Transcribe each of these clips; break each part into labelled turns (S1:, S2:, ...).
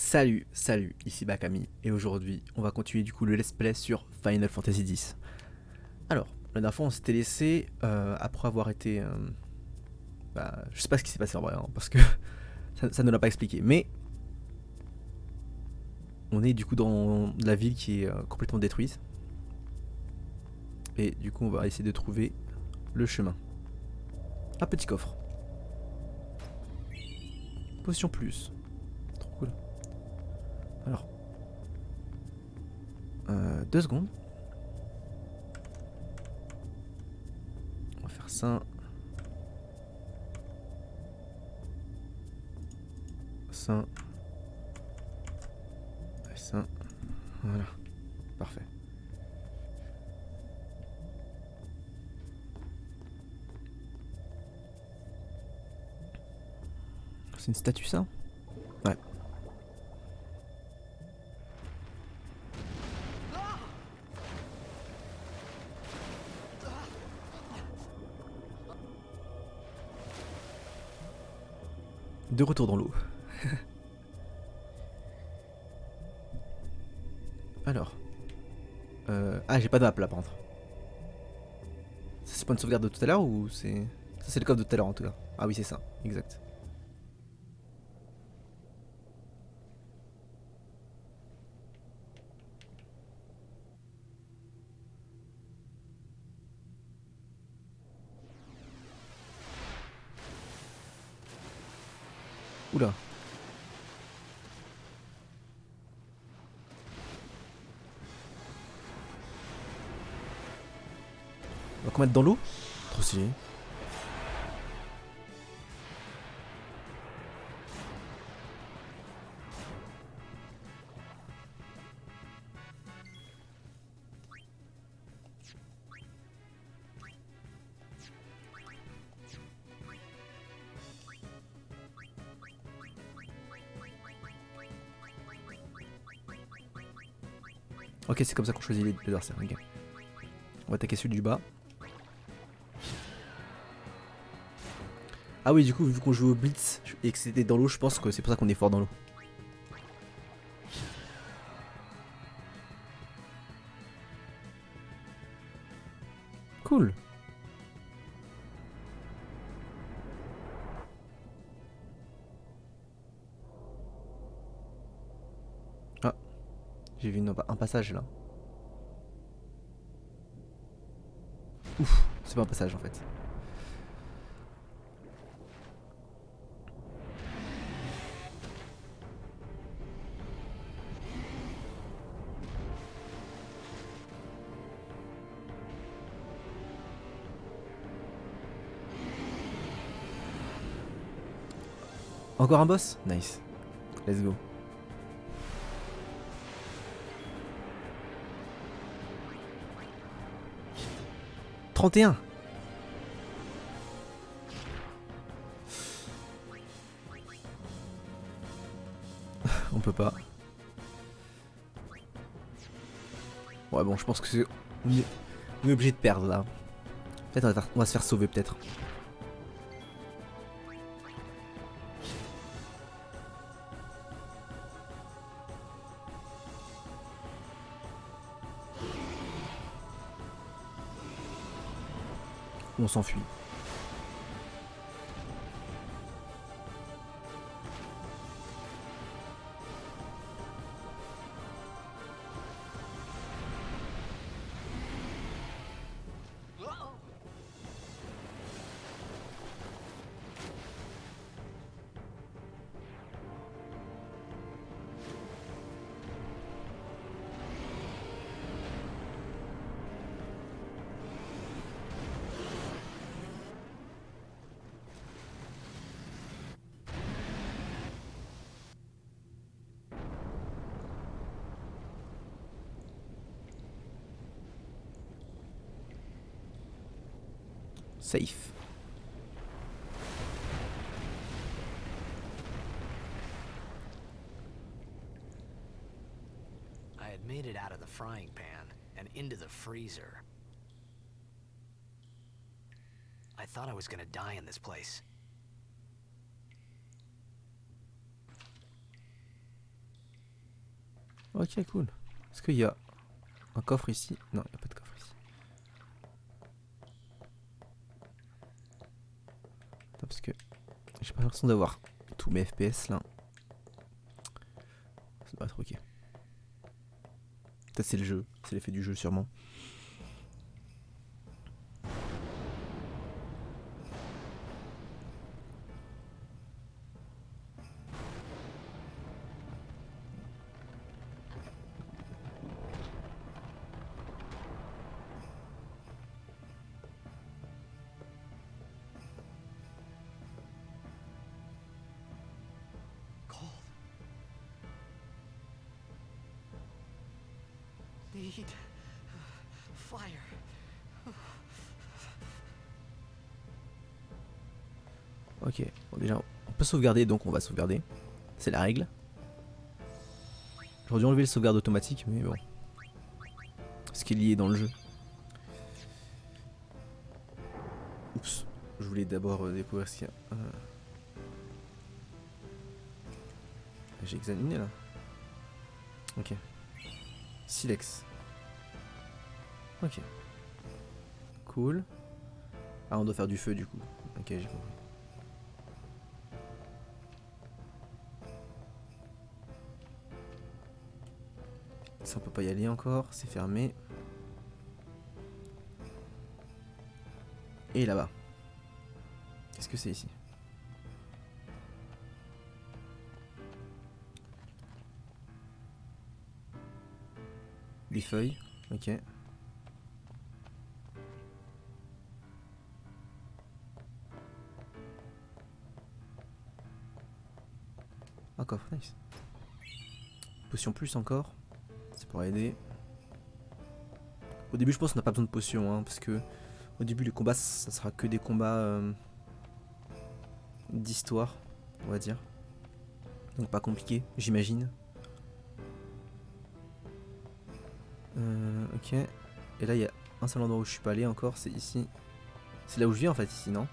S1: Salut, ici Bakami, et aujourd'hui on va continuer du coup le let's play sur Final Fantasy X. Alors, la dernière fois on s'était laissé, après avoir été... je sais pas ce qui s'est passé en vrai, hein, parce que ça ne l'a pas expliqué, mais on est du coup dans la ville qui est complètement détruite, et du coup on va essayer de trouver le chemin. Un petit coffre. Potion plus. Trop cool. Alors, 2 secondes. On va faire ça. Ça. Et ça. Voilà. Parfait. C'est une statue ça? Ouais. De retour dans l'eau. Alors. Ah, j'ai pas de map là par contre. Ça c'est pas une sauvegarde de tout à l'heure ou c'est. Ça c'est le coffre de tout à l'heure en tout cas. Ah oui, c'est ça, exact. Oula. On va qu'on mette dans l'eau. Trop stylé. Ok, c'est comme ça qu'on choisit les adversaires. Ok. On va attaquer celui du bas. Ah oui, du coup, vu qu'on joue au Blitz et que c'était dans l'eau, je pense que c'est pour ça qu'on est fort dans l'eau. Cool. Ah, j'ai vu un passage là. Ouf, c'est pas un passage en fait. Encore un boss? Nice. Let's go. 31. On peut pas. Ouais, bon, je pense que c'est. On est obligé de perdre là. Peut-être on va se faire sauver peut-être. On s'enfuit.
S2: Uh-oh.
S1: 'Safe'.
S2: I had made it out of the frying pan and into the freezer. I thought I was gonna die in this place.
S1: Ok, cool. Est-ce qu'il y a un coffre ici? Non, il n'y a pas de coffre ici. Attends, parce que j'ai pas l'impression d'avoir tous mes FPS là. Ça doit être ok. Peut-être c'est le jeu, c'est l'effet du jeu sûrement.
S2: Cold. Need fire.
S1: Ok, bon, déjà on peut sauvegarder donc on va sauvegarder. C'est la règle. J'aurais dû enlever le sauvegarde automatique mais bon. Ce qui est lié dans le jeu. Oups, je voulais d'abord découvrir ce qu'il y a. J'ai examiné là. Ok. Silex. Ok. Cool. Ah, on doit faire du feu du coup. Ok, j'ai compris. Ça, on peut pas y aller encore, c'est fermé. Et là-bas. Qu'est-ce que c'est ici? Des feuilles. Ok. Un coffre, nice. Potion plus encore. Ça pourrait aider. Au début, je pense qu'on n'a pas besoin de potion, hein, parce que au début, les combats, ça sera que des combats d'histoire, on va dire. Donc pas compliqué, j'imagine. Ok. Et là, il y a un seul endroit où je suis pas allé encore, c'est ici. C'est là où je viens en fait, ici, non?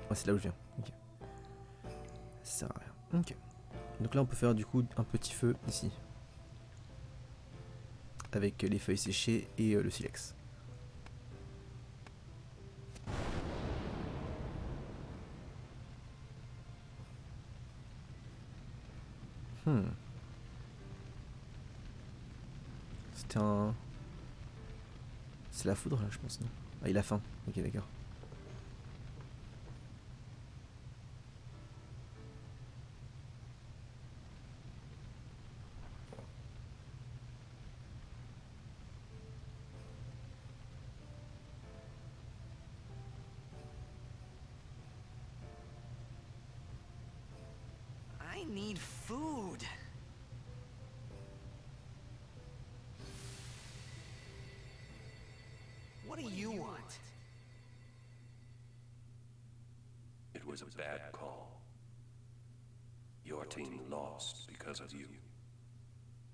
S1: Ouais, c'est là où je viens. Ok. Ça sert à rien. Ok. Donc là, on peut faire du coup un petit feu ici. Avec les feuilles séchées et le silex. C'était un... C'est la foudre là, je pense, non? Ah, il a faim. Ok, d'accord.
S2: I need food. What do you want?
S3: It was a bad call. Your team lost because of you.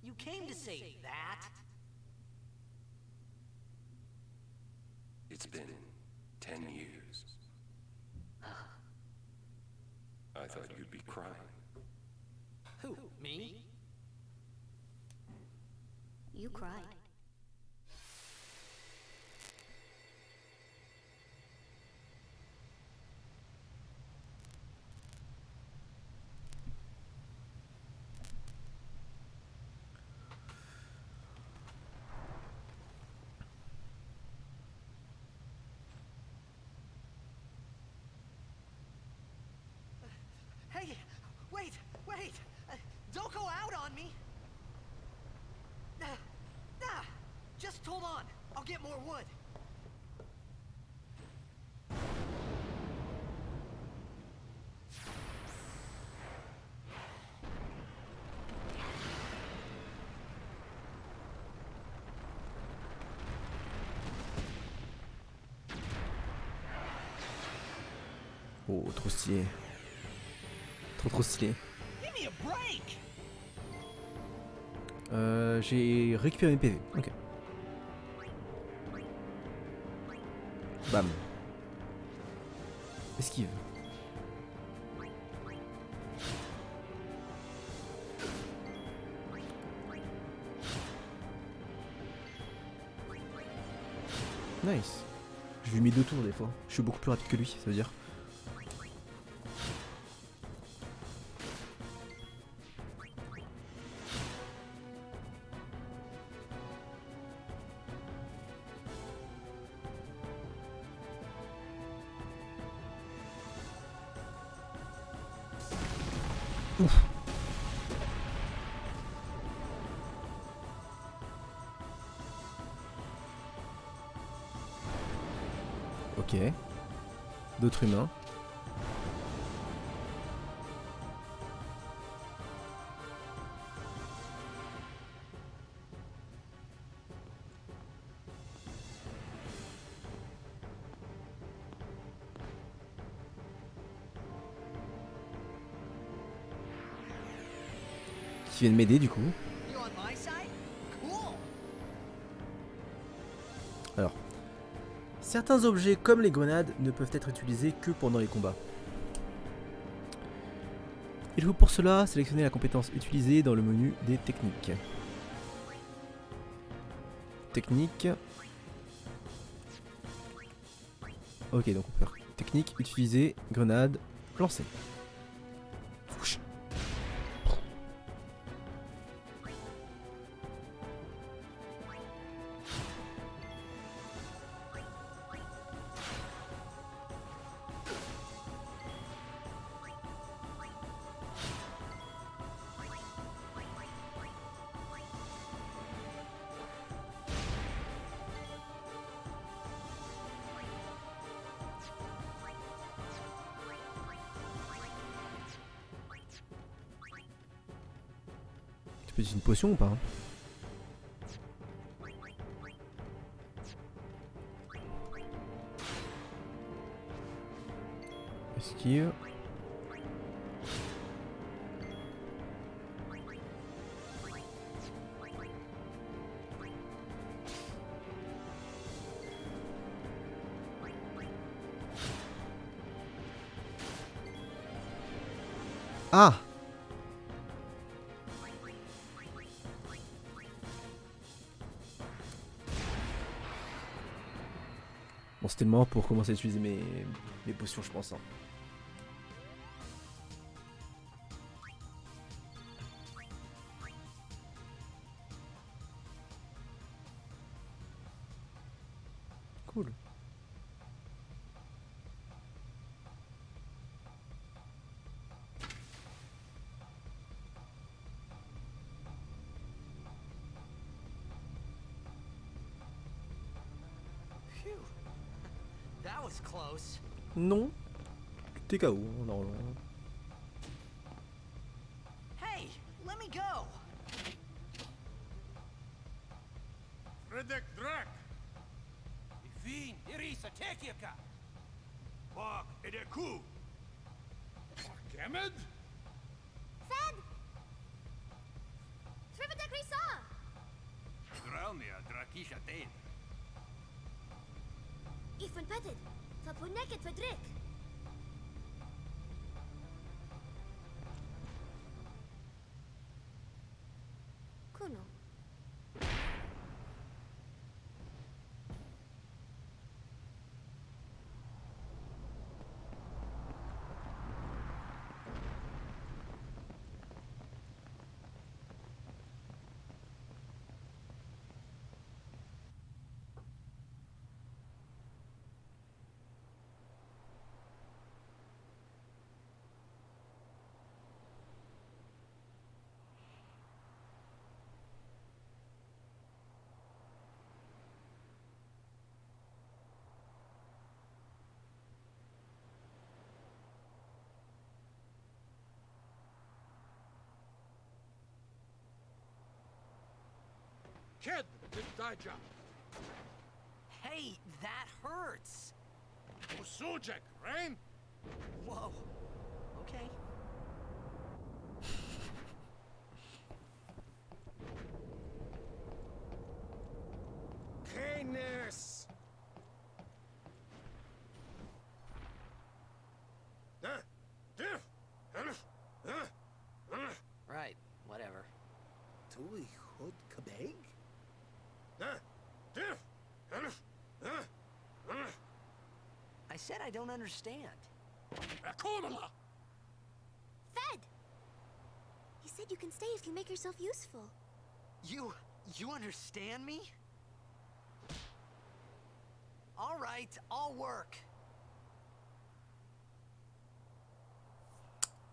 S2: You came to say that?
S3: It's been 10 years. I thought you'd be crying.
S2: Who, me?
S4: You cried.
S2: Hey, wait, wait! Don't go out on me! Just hold on. I'll get more wood.
S1: Oh, trop stylé. Trop stylé.
S2: Give me a break!
S1: J'ai récupéré mes PV. Ok. Bam. Esquive. Nice. Je lui mets 2 tours des fois. Je suis beaucoup plus rapide que lui, ça veut dire. Ouf. Ok. D'autres humains. Qui viennent m'aider du coup.
S2: You on my side? Cool.
S1: Alors. Certains objets comme les grenades ne peuvent être utilisés que pendant les combats. Il faut pour cela sélectionner la compétence utilisée dans le menu des techniques. Technique. Ok, donc on peut faire technique, utiliser, grenade, lancer. Tu peux utiliser une potion ou pas hein? Esquive. Ah! Bon, c'était le moment pour commencer à utiliser mes potions, je pense. Hein. Cool.
S2: Phew. That was close.
S1: Non. T'es KO, normalement.
S2: Hey, let me go.
S4: Redek Drak!
S5: Vin, Irisa, Tekika!
S4: Bak Edeku! Kemed?
S6: Fed! Trivida Grisa!
S5: Dralnia, Drakisha Tain.
S6: Ifan Petted! Tapuneket Fedrik! Kuno.
S4: Ked Daija!
S2: Hey, that hurts.
S4: Usujek, Rain?
S2: Whoa. Okay.
S4: Canis!
S2: Right, whatever.
S4: Tuli Hood Kabeg?
S2: I don't understand.
S4: Akunala!
S6: Fed! He said you can stay if you make yourself useful.
S2: You understand me? All right, I'll work.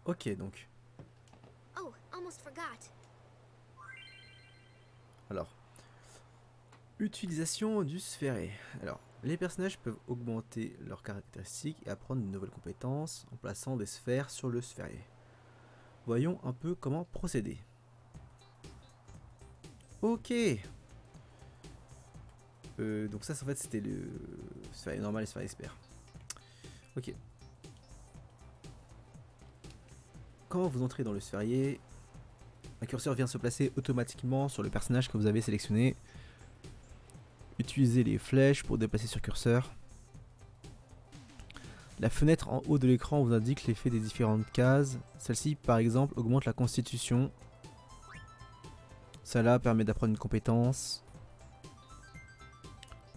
S1: Ok, donc.
S6: Oh, almost forgot.
S1: Alors. Utilisation du sphéré. Alors, les personnages peuvent augmenter leurs caractéristiques et apprendre de nouvelles compétences en plaçant des sphères sur le sphérié. Voyons un peu comment procéder. Ok. Donc ça, en fait, c'était le sphérié normal et le sphérié expert. Ok. Quand vous entrez dans le sphérié, un curseur vient se placer automatiquement sur le personnage que vous avez sélectionné. Utilisez les flèches pour déplacer sur curseur. La fenêtre en haut de l'écran vous indique l'effet des différentes cases. Celle-ci, par exemple, augmente la constitution. Celle-là permet d'apprendre une compétence.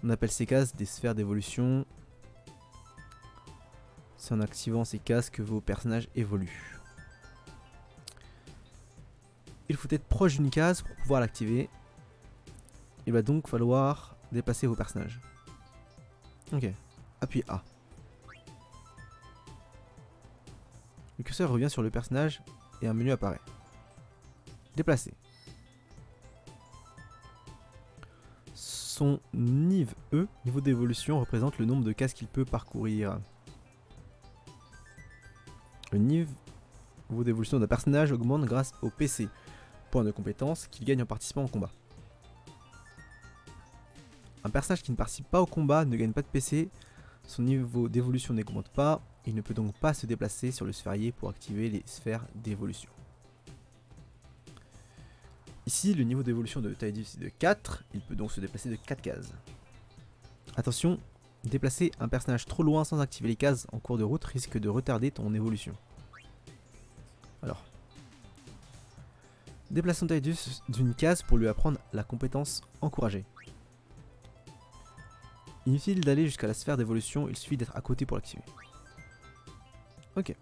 S1: On appelle ces cases des sphères d'évolution. C'est en activant ces cases que vos personnages évoluent. Il faut être proche d'une case pour pouvoir l'activer. Il va donc falloir déplacer vos personnages. Ok, appuyez A. Le curseur revient sur le personnage et un menu apparaît. Déplacer. Son niveau d'évolution, représente le nombre de cases qu'il peut parcourir. Le niveau d'évolution d'un personnage augmente grâce au PC, point de compétence qu'il gagne en participant au combat. Un personnage qui ne participe pas au combat ne gagne pas de PC, son niveau d'évolution n'augmente pas, il ne peut donc pas se déplacer sur le sphérié pour activer les sphères d'évolution. Ici, le niveau d'évolution de Tidus est de 4, il peut donc se déplacer de 4 cases. Attention, déplacer un personnage trop loin sans activer les cases en cours de route risque de retarder ton évolution. Alors, déplaçons Tidus d'une case pour lui apprendre la compétence encouragée. Inutile d'aller jusqu'à la sphère d'évolution, il suffit d'être à côté pour l'activer. Ok.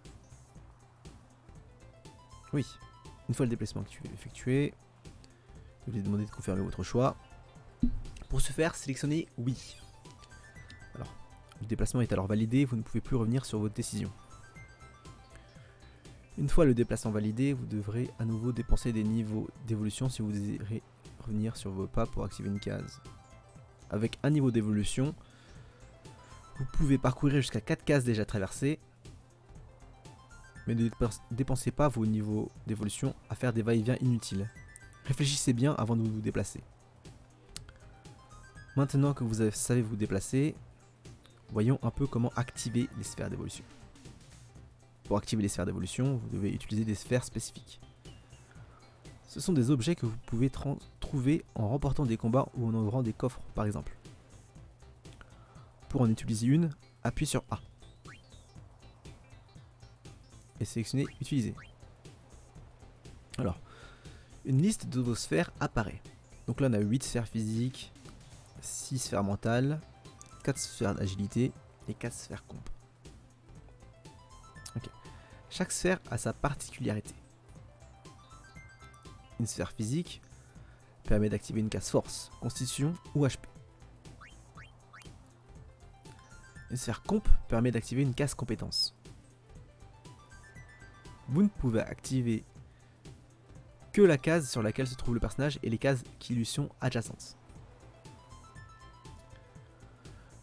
S1: Oui. Une fois le déplacement effectué, je vais vous demander de confirmer votre choix. Pour ce faire, sélectionnez oui. Alors, le déplacement est alors validé, vous ne pouvez plus revenir sur votre décision. Une fois le déplacement validé, vous devrez à nouveau dépenser des niveaux d'évolution si vous désirez revenir sur vos pas pour activer une case. Avec un niveau d'évolution, vous pouvez parcourir jusqu'à 4 cases déjà traversées, mais ne dépensez pas vos niveaux d'évolution à faire des va-et-vient inutiles. Réfléchissez bien avant de vous déplacer. Maintenant que vous savez vous déplacer, voyons un peu comment activer les sphères d'évolution. Pour activer les sphères d'évolution, vous devez utiliser des sphères spécifiques. Ce sont des objets que vous pouvez trouver en remportant des combats ou en ouvrant des coffres par exemple. Pour en utiliser une, appuyez sur A. Et sélectionnez Utiliser. Alors, une liste de vos sphères apparaît. Donc là on a 8 sphères physiques, 6 sphères mentales, 4 sphères d'agilité et 4 sphères comp. Ok. Chaque sphère a sa particularité. Une sphère physique permet d'activer une case force, constitution ou HP. Une sphère comp permet d'activer une case compétence. Vous ne pouvez activer que la case sur laquelle se trouve le personnage et les cases qui lui sont adjacentes.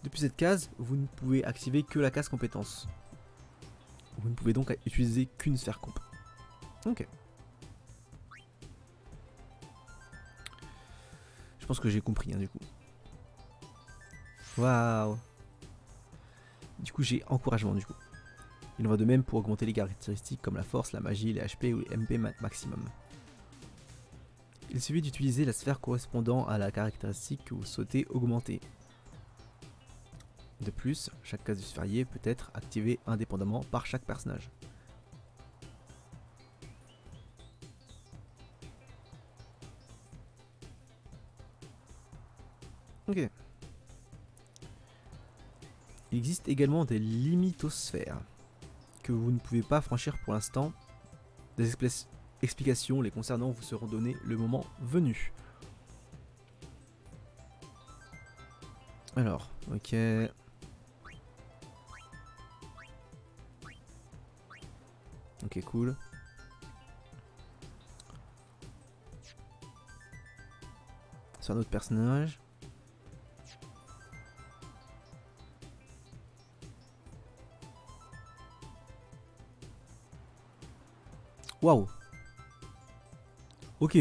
S1: Depuis cette case, vous ne pouvez activer que la case compétence. Vous ne pouvez donc utiliser qu'une sphère comp. Ok. Je pense que j'ai compris du coup. Waouh. Du coup j'ai encouragement du coup. Il en va de même pour augmenter les caractéristiques comme la force, la magie, les HP ou les MP maximum. Il suffit d'utiliser la sphère correspondant à la caractéristique que vous souhaitez augmenter. De plus, chaque case du sphérié peut être activée indépendamment par chaque personnage. Ok. Il Il existe également des limitosphères que vous ne pouvez pas franchir pour l'instant. Des explications les concernant vous seront données le moment venu. Alors, ok. Ok, cool. C'est un autre personnage. Waouh. Ok.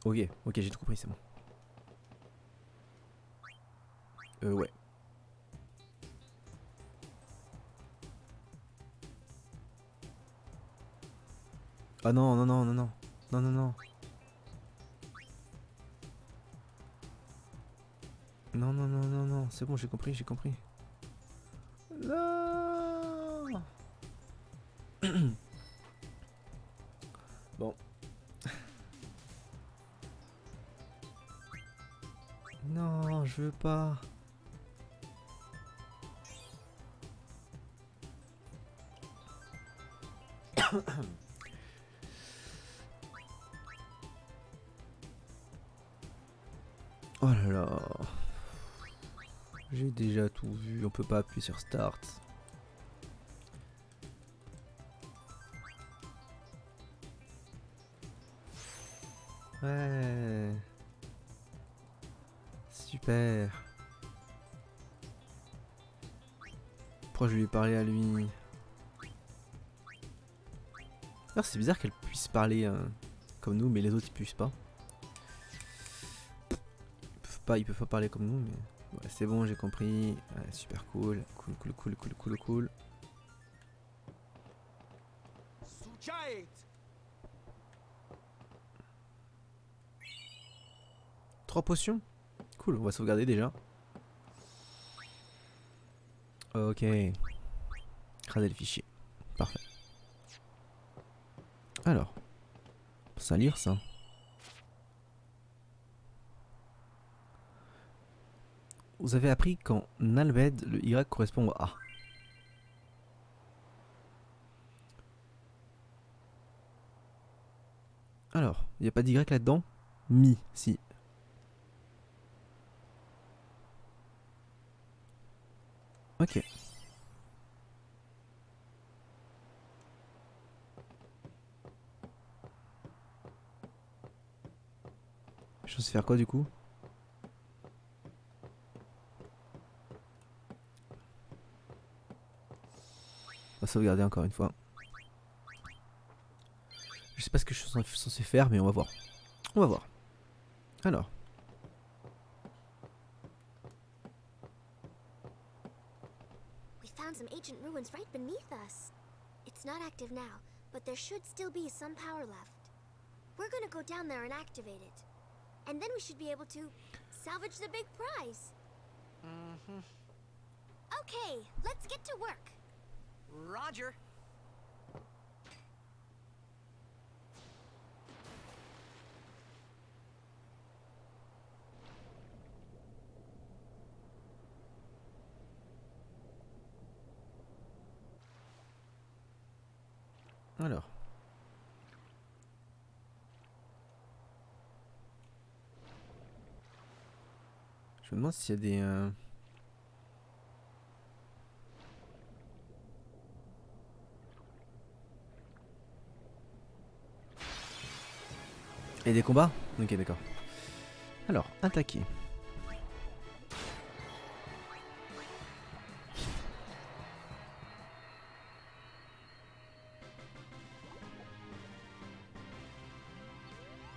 S1: Ok, j'ai tout compris, c'est bon. Ouais. Ah non, non, non, non, non. Non, non, non. Non, non, non, non, non. C'est bon, j'ai compris, j'ai compris. Non. Bon. Non, je veux pas. Oh là là. J'ai déjà tout vu, on peut pas appuyer sur Start. Ouais. Super. Pourquoi je lui ai parlé à lui? Alors c'est bizarre qu'elle puisse parler comme nous, mais les autres ils puissent pas. Ils peuvent pas parler comme nous, mais ouais, c'est bon, j'ai compris. Ouais, super cool, cool.
S5: Suchait!
S1: 3 potions. Cool, on va sauvegarder déjà. Ok. Écraser le fichier. Parfait. Alors. Ça lire ça. Vous avez appris qu'en Alved, le Y correspond au A. Alors, il n'y a pas d'Y là-dedans? Mi, si. Ok. Je sais faire quoi du coup? On va sauvegarder encore une fois. Je sais pas ce que je suis censé faire, mais on va voir. On va voir. Alors.
S6: We found some ancient ruins right beneath us. It's not active now, but there should still be some power left. We're gonna go down there and activate it. And then we should be able to salvage the big prize. Okay, let's get to work.
S2: Roger.
S1: Alors. Je me demande s'il y a des... Et des combats? Ok, d'accord. Alors, attaquer.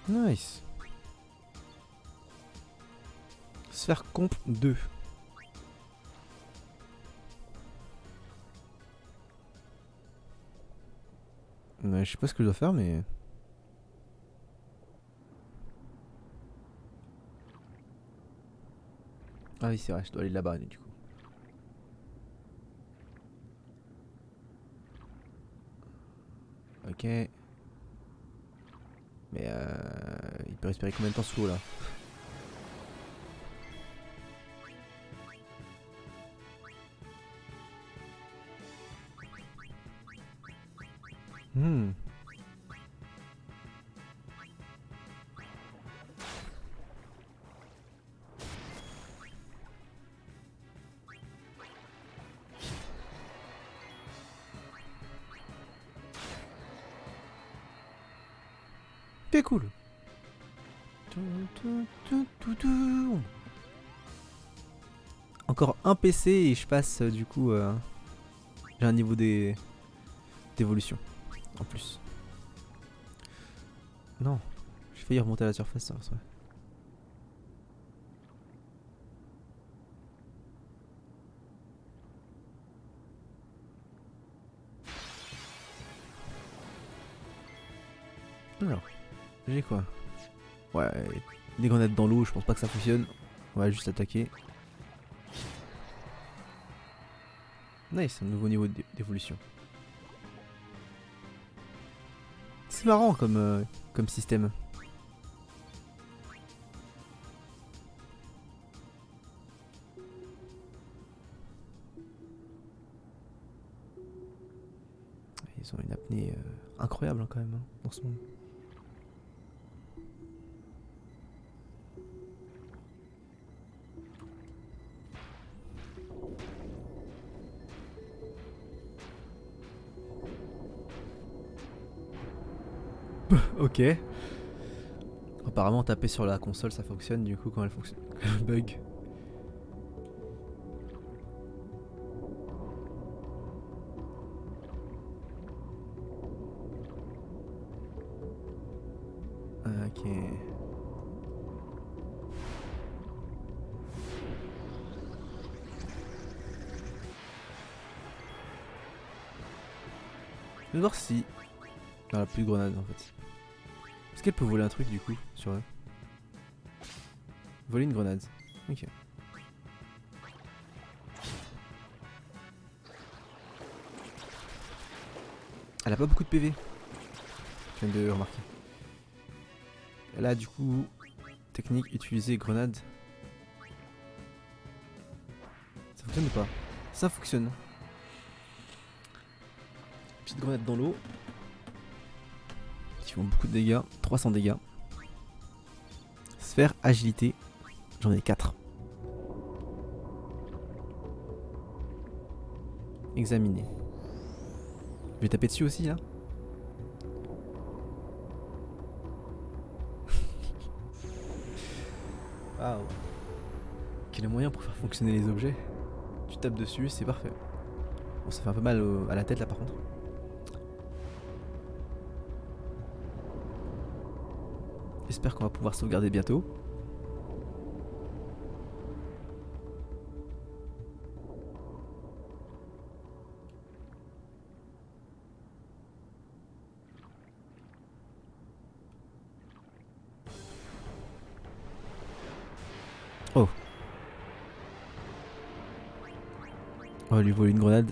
S1: Nice. Sphère comp 2. Je sais pas ce que je dois faire, mais... Ah oui, c'est vrai, je dois aller là-bas, du coup. Ok. Mais il peut respirer combien de temps sous l'eau, là? Hmm. C'est cool. Encore un PC et je passe du coup. J'ai un niveau d'évolution en plus. Non, j'ai failli remonter à la surface. Ça, ouais. Alors, j'ai quoi? Ouais, des grenades dans l'eau, je pense pas que ça fonctionne. On va juste attaquer. Nice, un nouveau niveau d'évolution. C'est marrant comme système. Ils ont une apnée incroyable hein, quand même hein, dans ce monde. Ok. Apparemment taper sur la console ça fonctionne du coup quand elle fonctionne. Bug. Ok. Je vais voir si... Non, elle a plus de grenade en fait. Est-ce qu'elle peut voler un truc du coup sur eux? Voler une grenade. Ok. Elle a pas beaucoup de PV. Je viens de remarquer. Elle a du coup technique utiliser grenade. Ça fonctionne ou pas? Ça fonctionne. Petite grenade dans l'eau. Qui font beaucoup de dégâts. 300 dégâts. Sphère agilité. J'en ai 4. Examiner. Je vais taper dessus aussi là. Waouh. Quel moyen pour faire fonctionner les objets. Tu tapes dessus, c'est parfait. Bon, ça fait un peu mal à la tête là par contre. J'espère qu'on va pouvoir sauvegarder bientôt. Oh. On va lui voler une grenade.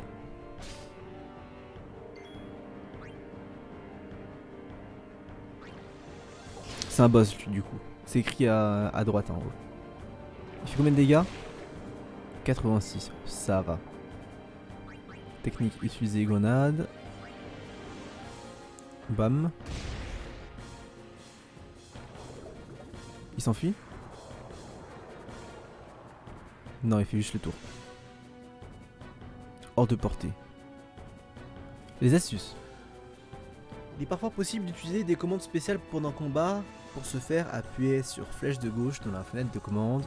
S1: C'est un boss du coup. C'est écrit à droite en haut. Il fait combien de dégâts? 86. Ça va. Technique utiliser grenade. Bam. Il s'enfuit? Non, il fait juste le tour. Hors de portée. Les astuces. Il est parfois possible d'utiliser des commandes spéciales pendant combat. Pour ce faire, appuyez sur flèche de gauche dans la fenêtre de commande.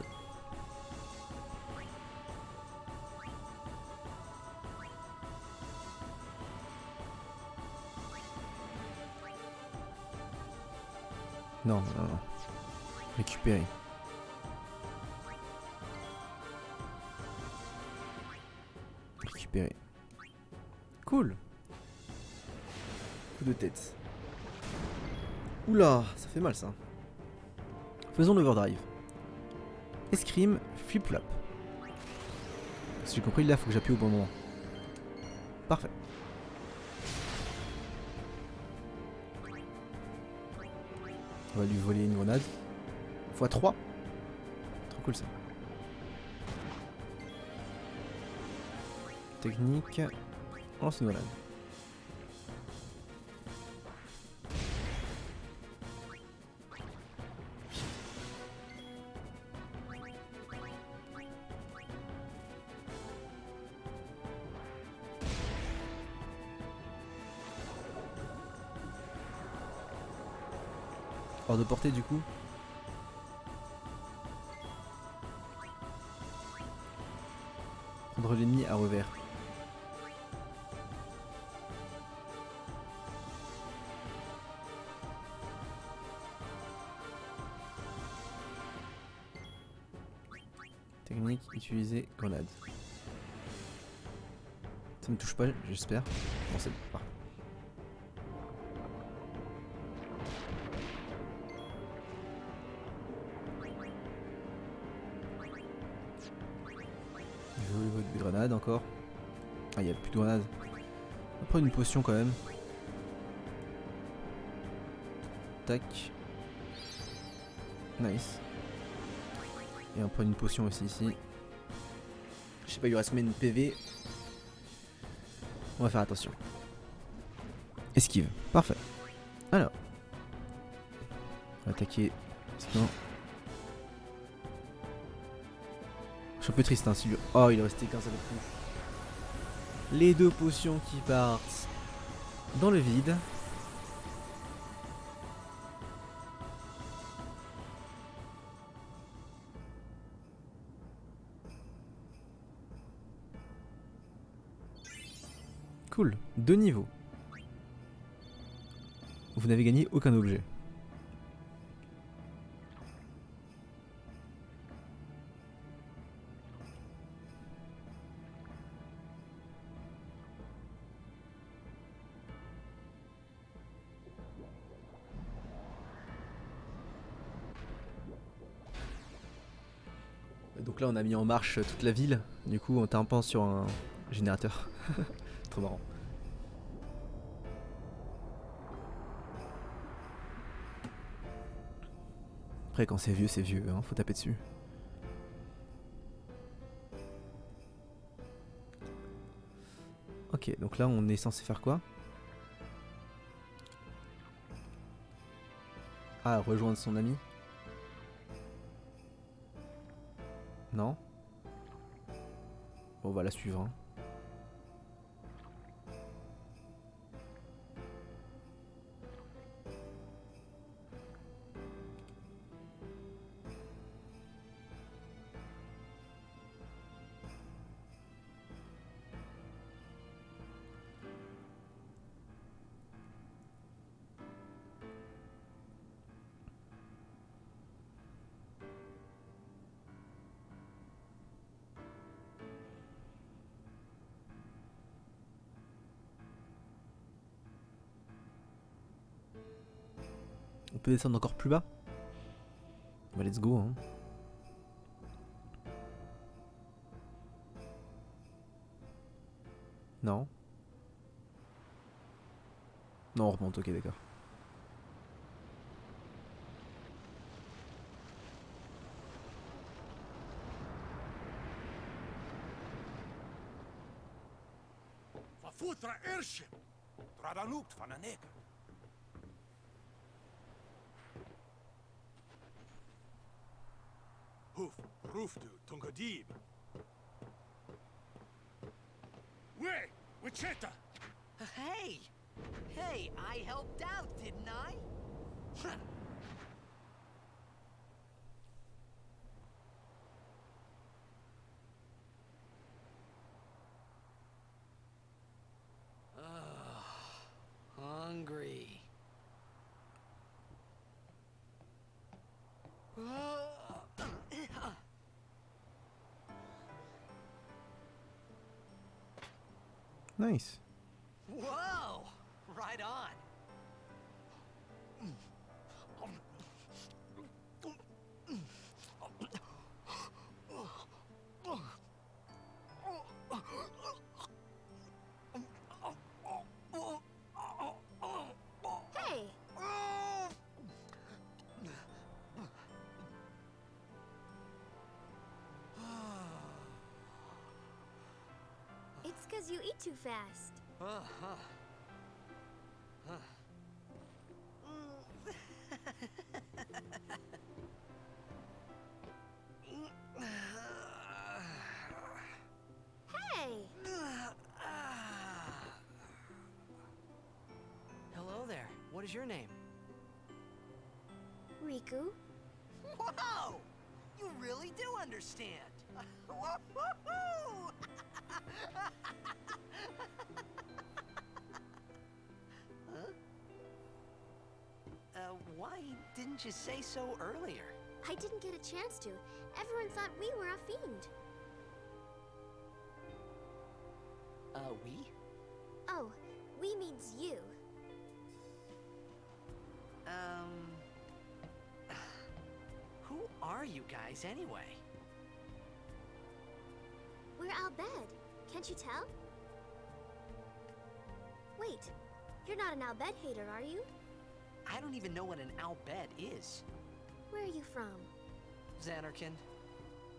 S1: Non, non, non. Récupérer. Récupérer. Cool. Coup de tête. Oula, ça fait mal ça. Faisons l'overdrive. Escrime, flip-flop. Si j'ai compris, là, faut que j'appuie au bon moment. Parfait. On va lui voler une grenade. x3. Trop cool ça. Technique. Lance une grenade. hors de portée du coup. Prendre l'ennemi à revers. Technique, utiliser grenade. Ça me touche pas, j'espère. Bon, c'est pas. Des grenades encore. Ah, il y a plus de grenades. On va prendre une potion quand même. Tac. Nice. Et on prend une potion aussi ici. Je sais pas, il lui reste combien de PV. On va faire attention. Esquive. Parfait. Alors. On va attaquer. Sinon. Je suis un peu triste hein, si lui... Oh, il est resté 15 avec nous. Les deux potions qui partent dans le vide. Cool, 2 niveaux. Vous n'avez gagné aucun objet. Donc là on a mis en marche toute la ville, du coup on tapant sur un générateur. Trop marrant. Après quand c'est vieux, hein, faut taper dessus. Ok, donc là on est censé faire quoi? Ah, rejoindre son ami? Non? Bon, on va la suivre. Hein. On peut descendre encore plus bas? Bah let's go hein. Non? Non on remonte, ok d'accord.
S4: Verfutra Irship! Tradanuk van een nek. Hoef, roefdu, tungadib. Wee, Wichita!
S2: Hey! Hey, I helped out, didn't I? Hungry.
S1: Nice.
S2: Whoa! Right on.
S6: Hey! It's 'cause you eat too fast. Hey!
S2: Hello there. What is your name?
S6: Riku.
S2: Whoa! You really do understand. Woo-hoo-hoo! Huh? Why didn't you say so earlier?
S6: I didn't get a chance to. Everyone thought we were a fiend.
S2: We?
S6: Oh, we means you.
S2: Who are you guys anyway?
S6: We're Al Bhed. Can't you tell? Wait, you're not an Al Bhed hater, are you?
S2: I don't even know what an Al Bhed is.
S6: Where are you from?
S2: Xanarkin.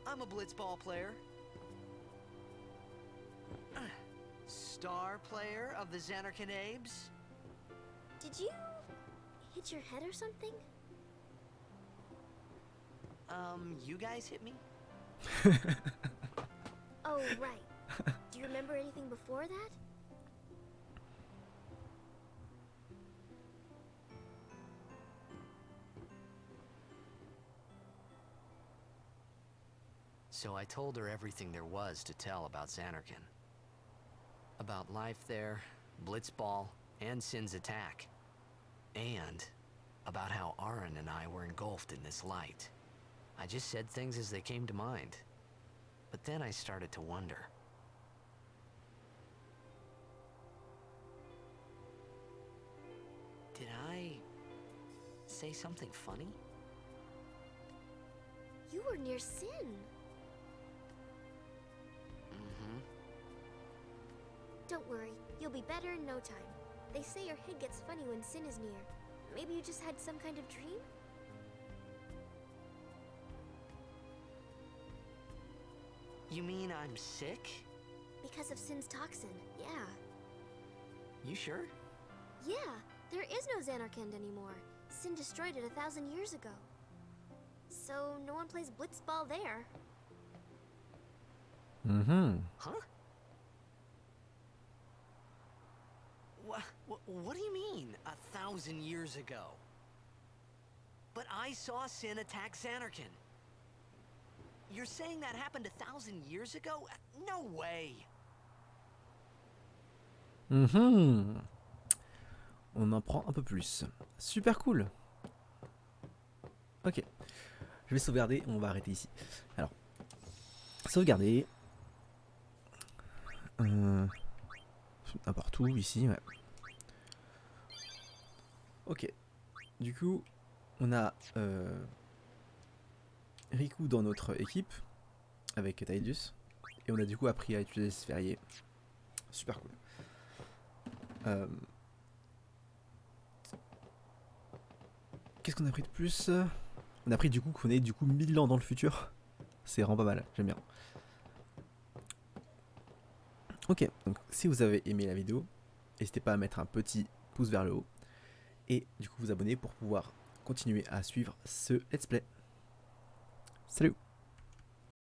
S2: I'm a blitzball player. Star player of the Xanarkin Abes.
S6: Did you hit your head or something?
S2: You guys hit me?
S6: Oh, right. Do you remember anything before that?
S2: So I told her everything there was to tell about Xanarkin. About life there, Blitzball, and Sin's attack. And about how Aaron and I were engulfed in this light. I just said things as they came to mind. But then I started to wonder. Did I say something funny?
S6: You were near Sin.
S2: Mm-hmm.
S6: Don't worry, you'll be better in no time. They say your head gets funny when Sin is near. Maybe you just had some kind of dream?
S2: You mean I'm sick?
S6: Because of Sin's toxin, yeah.
S2: You sure?
S6: Yeah, there is no Xanarkand anymore. Sin destroyed it 1,000 years ago. So no one plays Blitzball there.
S1: Mhm.
S2: Huh? What do you mean, 1,000 years ago? But I saw Sin attack Xanarkin. You're saying that happened 1,000 years ago? No way!
S1: Mhm. On en prend un peu plus. Super cool. Ok. Je vais sauvegarder, on va arrêter ici. Alors, sauvegarder. N'importe où, ici, ouais. Ok. Du coup, on a Riku dans notre équipe, avec Tidus. Et on a du coup appris à utiliser ce sphérié. Super cool. Qu'est-ce qu'on a appris de plus? On a appris du coup qu'on est du coup 1000 ans dans le futur. C'est vraiment pas mal, j'aime bien. Ok, donc si vous avez aimé la vidéo, n'hésitez pas à mettre un petit pouce vers le haut. Et du coup vous abonner pour pouvoir continuer à suivre ce let's play. Salut!